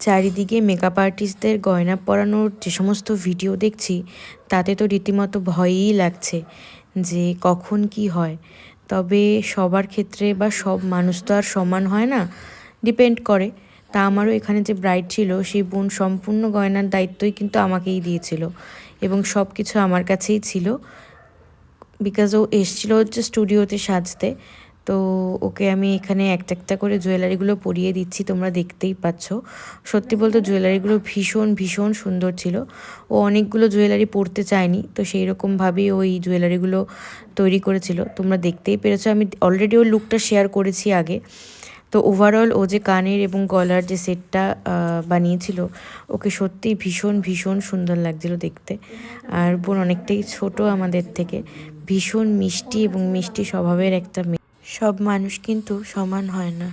চারিদিকে মেকআপ আর্টিস্টদের গয়না পরানোর যে সমস্ত ভিডিও দেখছি তাতে তো রীতিমতো ভয়ই লাগছে যে কখন কি হয়। তবে সবার ক্ষেত্রে বা সব মানুষ তো আর সমান হয় না, ডিপেন্ড করে। তা আমারও এখানে যে ব্রাইড ছিল সেই বোন সম্পূর্ণ গয়নার দায়িত্বই কিন্তু আমাকেই দিয়েছিল এবং সব কিছু আমার কাছেই ছিল, বিকজ ও এসেছিলো হচ্ছে স্টুডিওতে সাজতে। তো ওকে আমি এখানে একটা একটা করে জুয়েলারিগুলো পরিয়ে দিচ্ছি, তোমরা দেখতেই পাচ্ছ। সত্যি বলতে জুয়েলারিগুলো ভীষণ ভীষণ সুন্দর ছিল। ও অনেকগুলো জুয়েলারি পরতে চায়নি, তো সেই রকমভাবেই ওই জুয়েলারিগুলো তৈরি করেছিল। তোমরা দেখতেই পেরেছো, আমি অলরেডি ওর লুকটা শেয়ার করেছি আগে। তো ওভারঅল ও যে কানের এবং গলার যে সেটটা বানিয়েছিল, ওকে সত্যিই ভীষণ ভীষণ সুন্দর লাগছিল দেখতে। আর বোন অনেকটাই ছোট আমাদের থেকে, ভীষণ মিষ্টি এবং মিষ্টি স্বভাবের একটা মেয়ে। সব মানুষ কিন্তু সমান হয় না।